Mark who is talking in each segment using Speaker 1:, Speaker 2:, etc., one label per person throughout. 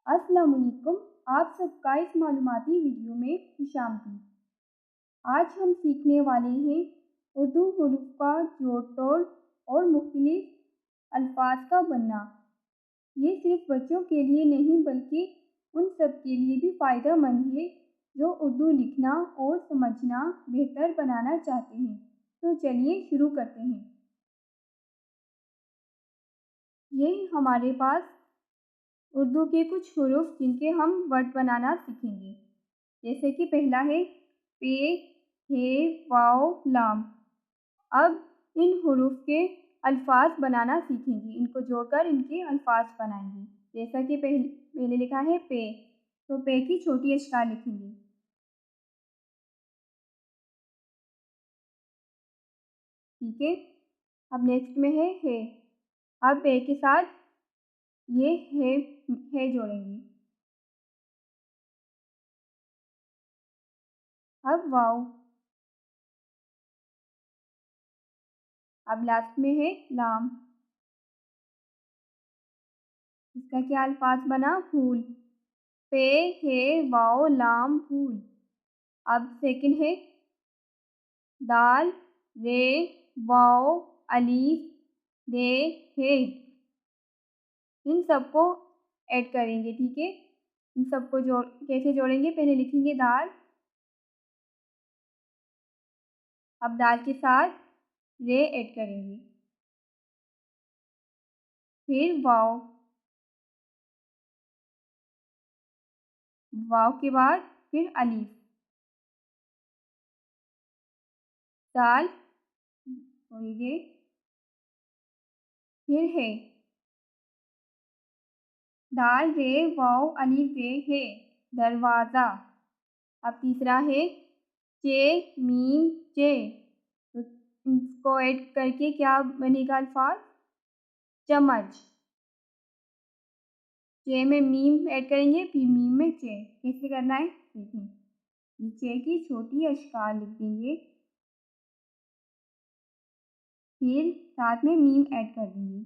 Speaker 1: अस्सलाम वालेकुम। आप सबका इस मालूमाती वीडियो में खुशामदीद। आज हम सीखने वाले हैं उर्दू हुरूफ का जोड़ तोड़ और मुख्तलिफ अल्फाज का बनना। ये सिर्फ बच्चों के लिए नहीं बल्कि उन सब के लिए भी फ़ायदेमंद है जो उर्दू लिखना और समझना बेहतर बनाना चाहते हैं। तो चलिए शुरू करते हैं। ये हमारे पास उर्दू के कुछ हुरूफ जिनके हम वर्ड बनाना सीखेंगे। जैसे कि पहला है पे, हे, वाव, लाम। अब इन हुरूफ के अल्फाज बनाना सीखेंगे, इनको जोड़कर इनके अल्फाज बनाएंगे। जैसा कि पहले लिखा है पे, तो पे की छोटी अशकाल लिखेंगे। ठीक है। अब नेक्स्ट में है हे। अब पे के साथ ये है जोड़ेंगे। अब वाव। अब लास्ट में है लाम। इसका क्या अल्फाज बना? फूल। पे, हे, वाव, लाम, फूल। अब सेकंड है दाल, रे, वाव, अलीफ, दे, हे। इन सबको ऐड करेंगे। ठीक है। इन सबको कैसे जोड़ेंगे? पहले लिखेंगे दाल। अब दाल के साथ रे ऐड करेंगे। फिर वाव। वाव के बाद फिर अलीफ। दाल होंगे। फिर है दाल, रे, वाव, अलीफ, रे, है। दरवाज़ा। अब तीसरा है चे, मीम, चे। तो इसको ऐड करके क्या बनेगा अल्फाज? चम्मच। चे में मीम ऐड करेंगे, फिर मीम में चे। कैसे करना है देखें। ये चे की छोटी अशकाल लिख देंगे, फिर साथ में मीम ऐड कर देंगे,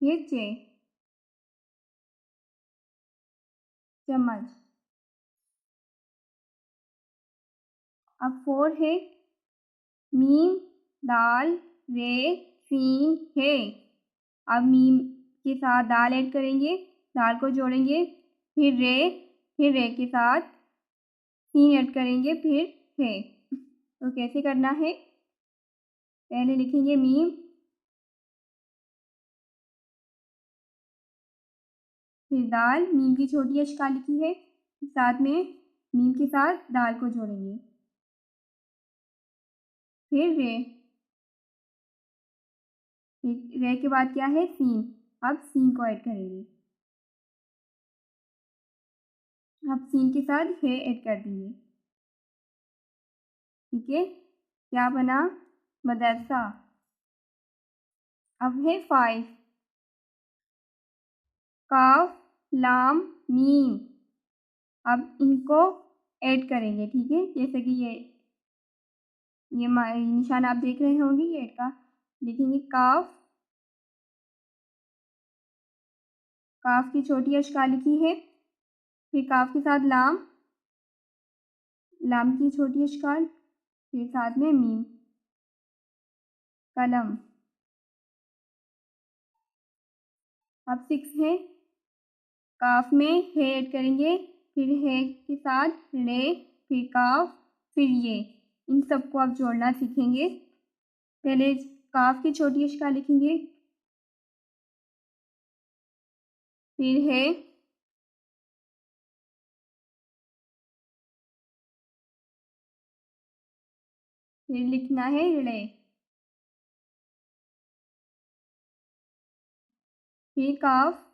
Speaker 1: फिर चे, चम्मच। अब फोर है मीम, दाल, रे, सीन, है। अब मीम के साथ दाल ऐड करेंगे, दाल को जोड़ेंगे, फिर रे के साथ सीन ऐड करेंगे, फिर है। तो कैसे करना है? पहले लिखेंगे मीम, फिर दाल। मीम की छोटी अशकाल लिखी है, साथ में मीम के साथ दाल को जोड़ेंगे, फिर रे। फिर रे के बाद क्या है? सीन। अब सीन को ऐड करेंगे। अब सीन के साथ है ऐड कर देंगे। ठीक है। क्या बना? मदरसा। अब है फाइव। काफ, लाम, मीम। अब इनको ऐड करेंगे। ठीक है। जैसे कि ये निशान आप देख रहे होंगे, ये ऐड का लिखेंगे काफ। काफ की छोटी अशकाल लिखी है, फिर काफ के साथ लाम, लाम की छोटी अशकाल, फिर साथ में मीम, कलम। अब सिक्स है काफ में है ऐड करेंगे, फिर है के साथ रे, फिर काफ, फिर ये। इन सबको आप जोड़ना सीखेंगे। पहले काफ की छोटी अशकाल लिखेंगे, फिर है, फिर लिखना है रे, फिर काफ,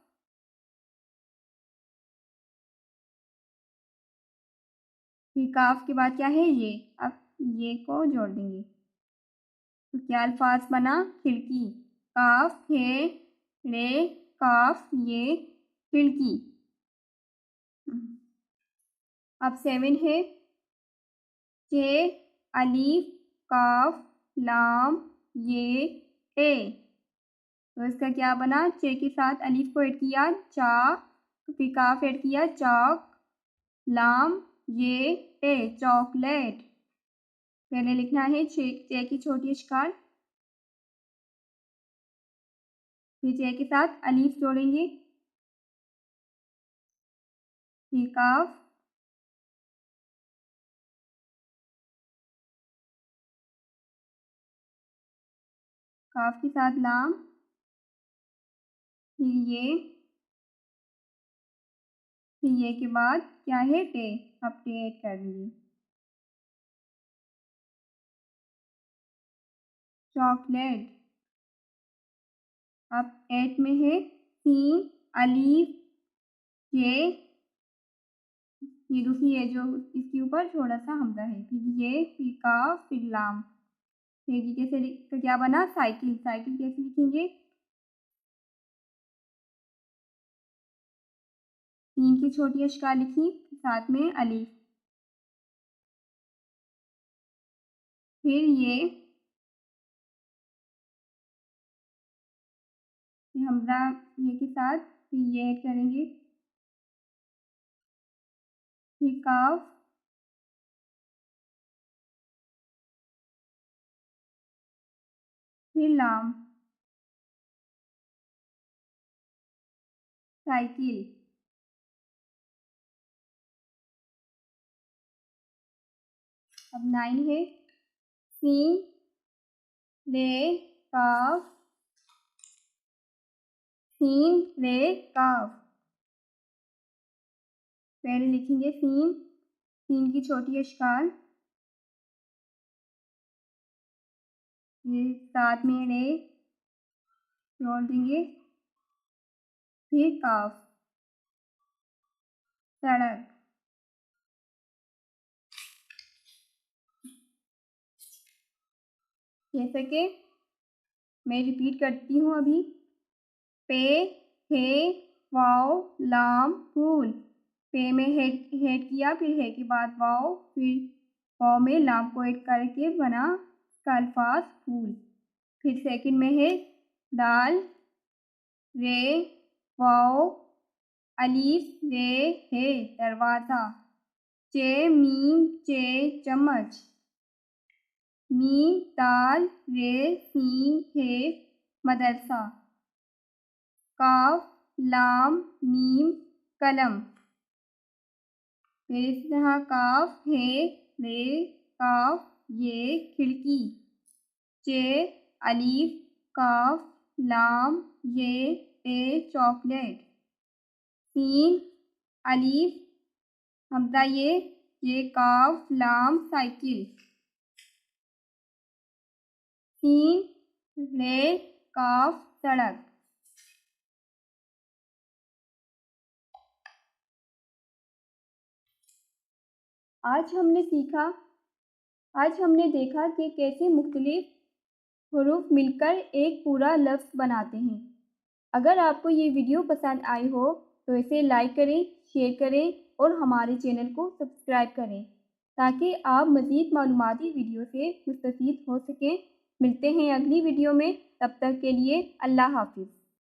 Speaker 1: फिर काफ के बाद क्या है? ये। अब ये को जोड़ देंगे। तो क्या अल्फाज बना? खिड़की। काफ है रे, काफ ये, खिड़की। अब सेवन है चे, अलीफ, काफ, लाम, ये, ए। तो इसका क्या बना, चे के साथ अलीफ को ऐड किया चाक, फिर काफ ऐड किया चौक, लाम ये टे चॉकलेट। पहले लिखना है चे की छोटी अक्षकार, फिर चे के साथ अलीफ जोड़ेंगे, फिर काफ, काफ के साथ लाम, फिर ये के बाद क्या है टे, अब टे ऐड कर देंगे, चॉकलेट। अब एट में है सीन अलीफ ये दूसरी है जो इसके ऊपर थोड़ा सा हमजा है, फिर ये, फिर काफ, फिर लाम। फिर ये कैसे तो क्या बना, साइकिल। साइकिल कैसे लिखेंगे, सीन की छोटी अक्षकार लिखी, साथ में अलीफ, फिर ये हमजा ये के साथ, फिर ये ऐड करेंगे, फिर काफ, फिर लाम, साइकिल। अब 9 है सीन ले काफ, सीन ले काफ। पहले लिखेंगे सीन, सीन की छोटी अक्षकार, ये साथ में रे जोड़ देंगे, फिर काफ, सड़क। जैसे कि मैं रिपीट करती हूँ अभी, पे हे वाओ लाम फूल। पे में हेड किया, फिर है के बाद वाओ, फिर वाओ में लाम को ऐड करके बना का अल्फाज फूल। फिर सेकंड में है दाल रे वाओ अलीफ रे है दरवाज़ा। चे मीम चे चम्मच, मीम दाल रे सीन है मदरसा। काफ लाम मीम कलम। फिर इस तरह काफ है रे काफ ये खिड़की। चे अलीफ काफ लाम ये टे चॉकलेट। सीन अलीफ हमजा ये काफ लाम साइकिल। सीन रे काफ सड़क। आज हमने देखा कि कैसे मुख्तलिफ हुरूफ मिलकर एक पूरा लफ्ज़ बनाते हैं। अगर आपको ये वीडियो पसंद आई हो तो इसे लाइक करें, शेयर करें और हमारे चैनल को सब्सक्राइब करें ताकि आप मज़ीद मालूमाती वीडियो से मुस्तफ़ीद हो सकें। मिलते हैं अगली वीडियो में, तब तक के लिए अल्लाह हाफ़िज़।